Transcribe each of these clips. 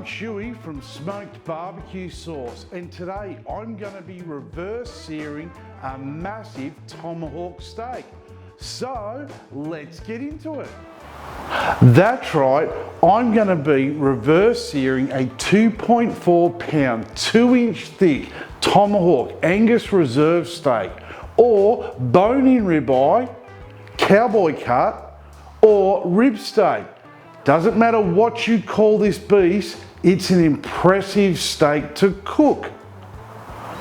Schuey from Smoked Barbecue Sauce, and today I'm going to be reverse searing a massive tomahawk steak. So let's get into it. That's right, I'm going to be reverse searing a 2.4 pound, 2-inch thick tomahawk Angus reserve steak, or bone-in ribeye, cowboy cut, or rib steak. Doesn't matter what you call this beast, it's an impressive steak to cook.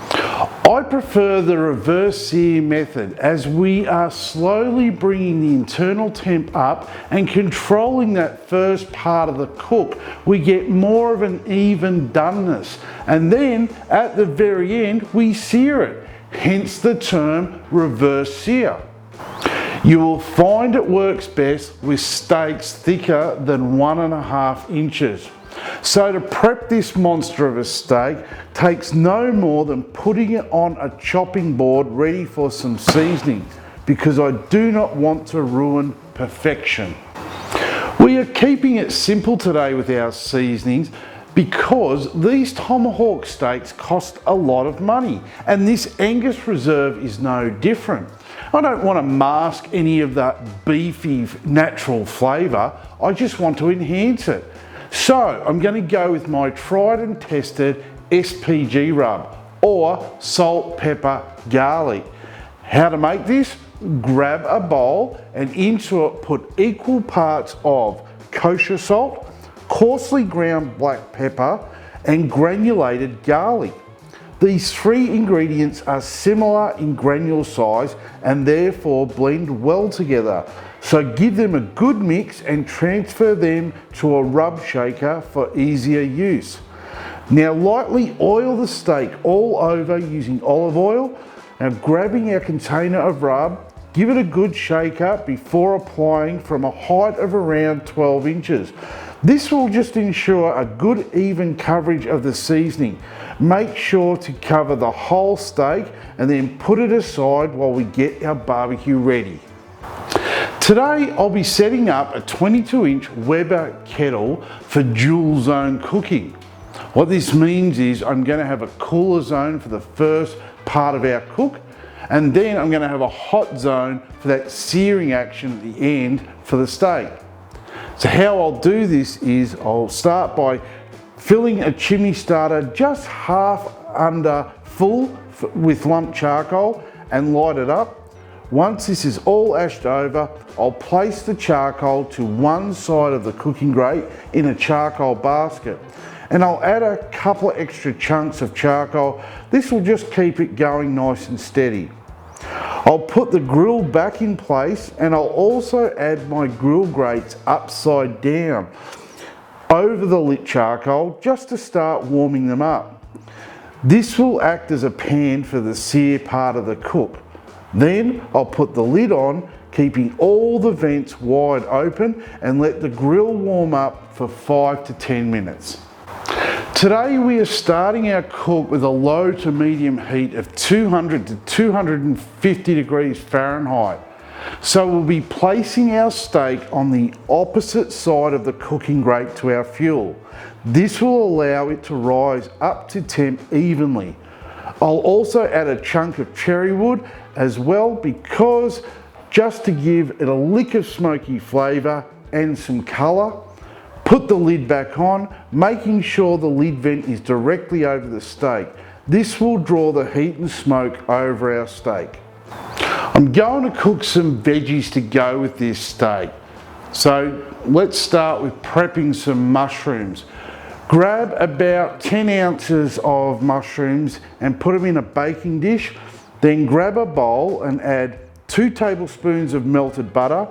I prefer the reverse sear method as we are slowly bringing the internal temp up and controlling that first part of the cook. We get more of an even doneness, and then at the very end we sear it, hence the term reverse sear. You will find it works best with steaks thicker than 1.5 inches. So to prep this monster of a steak takes no more than putting it on a chopping board ready for some seasoning, because I do not want to ruin perfection. We are keeping it simple today with our seasonings because these tomahawk steaks cost a lot of money, and this Angus Reserve is no different. I don't want to mask any of that beefy natural flavour, I just want to enhance it. So I'm going to go with my tried and tested SPG rub, or salt, pepper, garlic. How to make this? Grab a bowl and into it put equal parts of kosher salt, coarsely ground black pepper, and granulated garlic. These three ingredients are similar in granule size and therefore blend well together. So give them a good mix and transfer them to a rub shaker for easier use. Now lightly oil the steak all over using olive oil. Now grabbing our container of rub, give it a good shake up before applying from a height of around 12 inches. This will just ensure a good even coverage of the seasoning. Make sure to cover the whole steak and then put it aside while we get our barbecue ready. Today I'll be setting up a 22-inch Weber kettle for dual zone cooking. What this means is I'm going to have a cooler zone for the first part of our cook, and then I'm going to have a hot zone for that searing action at the end for the steak. So how I'll do this is I'll start by filling a chimney starter just half under full with lump charcoal and light it up. Once this is all ashed over, I'll place the charcoal to one side of the cooking grate in a charcoal basket, and I'll add a couple of extra chunks of charcoal. This will just keep it going nice and steady. I'll put the grill back in place, and I'll also add my grill grates upside down over the lit charcoal just to start warming them up. This will act as a pan for the sear part of the cook. Then I'll put the lid on, keeping all the vents wide open, and let the grill warm up for 5 to 10 minutes. Today we are starting our cook with a low to medium heat of 200 to 250 degrees Fahrenheit. So we'll be placing our steak on the opposite side of the cooking grate to our fuel. This will allow it to rise up to temp evenly. I'll also add a chunk of cherry wood as well, because just to give it a lick of smoky flavour and some colour. Put the lid back on, making sure the lid vent is directly over the steak. This will draw the heat and smoke over our steak. I'm going to cook some veggies to go with this steak. So let's start with prepping some mushrooms. Grab about 10 ounces of mushrooms and put them in a baking dish. Then grab a bowl and add 2 tablespoons of melted butter,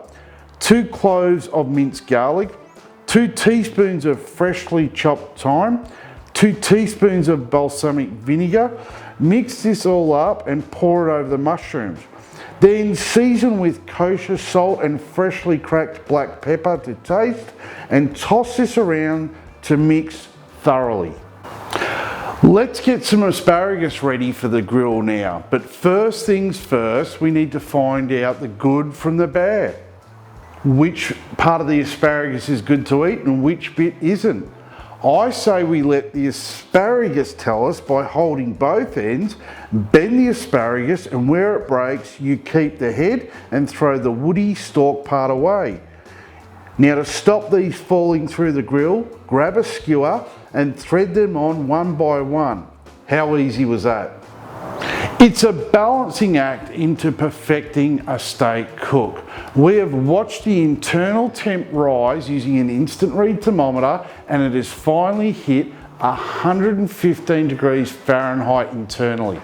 2 cloves of minced garlic, 2 teaspoons of freshly chopped thyme, 2 teaspoons of balsamic vinegar. Mix this all up and pour it over the mushrooms. Then season with kosher salt and freshly cracked black pepper to taste, and toss this around to mix thoroughly. Let's get some asparagus ready for the grill now, but first things first, we need to find out the good from the bad. Which part of the asparagus is good to eat and which bit isn't. I say we let the asparagus tell us by holding both ends, bend the asparagus, and where it breaks, you keep the head and throw the woody stalk part away. Now to stop these falling through the grill, grab a skewer and thread them on one by one. How easy was that? It's a balancing act into perfecting a steak cook. We have watched the internal temp rise using an instant read thermometer, and it has finally hit 115 degrees Fahrenheit internally.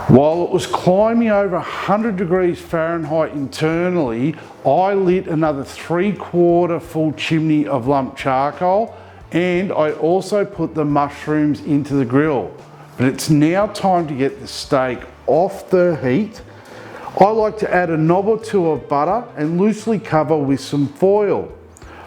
While it was climbing over 100 degrees Fahrenheit internally, I lit another 3/4 full chimney of lump charcoal, and I also put the mushrooms into the grill. But it's now time to get the steak off the heat. I like to add a knob or two of butter and loosely cover with some foil.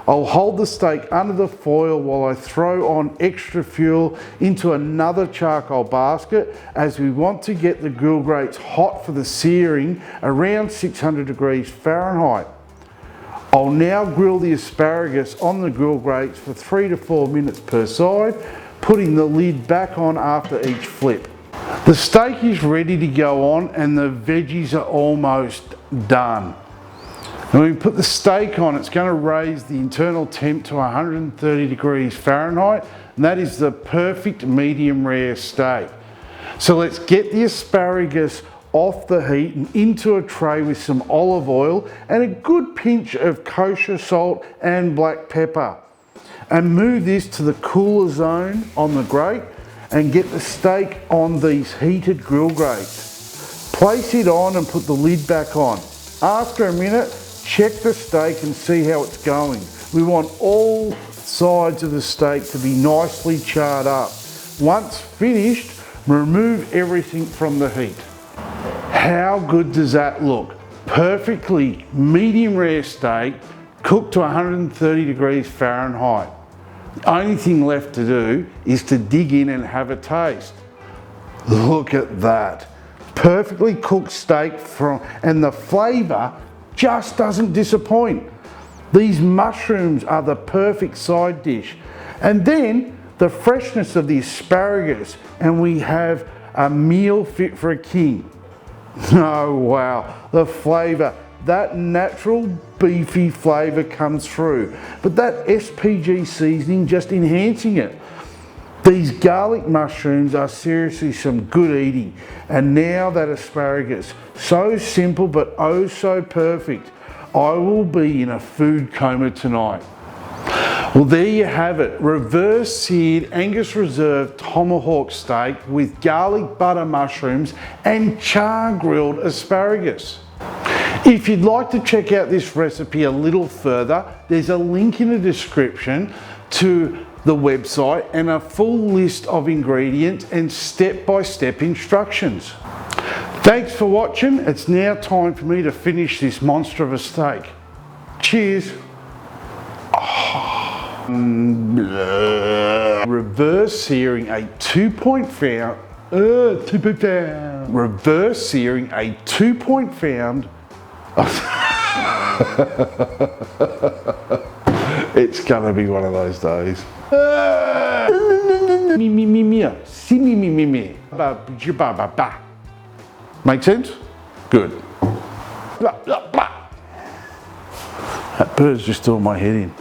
I'll hold the steak under the foil while I throw on extra fuel into another charcoal basket, as we want to get the grill grates hot for the searing around 600 degrees Fahrenheit. I'll now grill the asparagus on the grill grates for 3 to 4 minutes per side, putting the lid back on after each flip. The steak is ready to go on and the veggies are almost done. When we put the steak on, it's going to raise the internal temp to 130 degrees Fahrenheit, and that is the perfect medium rare steak. So let's get the asparagus off the heat and into a tray with some olive oil and a good pinch of kosher salt and black pepper. And move this to the cooler zone on the grate and get the steak on these heated grill grates. Place it on and put the lid back on. After a minute, check the steak and see how it's going. We want all sides of the steak to be nicely charred up. Once finished, remove everything from the heat. How good does that look? Perfectly medium rare steak, cooked to 130 degrees Fahrenheit. The only thing left to do is to dig in and have a taste. Look at that. Perfectly cooked steak and the flavour just doesn't disappoint. These mushrooms are the perfect side dish. And then the freshness of the asparagus, and we have a meal fit for a king. Oh wow, the flavour. That natural beefy flavour comes through, but that SPG seasoning just enhancing it. These garlic mushrooms are seriously some good eating. And now that asparagus, so simple but oh so perfect. I will be in a food coma tonight. Well, there you have it, reverse seared Angus Reserve tomahawk steak with garlic butter mushrooms and char grilled asparagus. If you'd like to check out this recipe a little further, there's a link in the description to the website and a full list of ingredients and step-by-step instructions. Thanks for watching. It's now time for me to finish this monster of a steak. Cheers. Reverse searing a 2-point pound. Reverse searing a 2-point pound. It's gonna be one of those days. Make sense? Good. That bird's just doing my head in.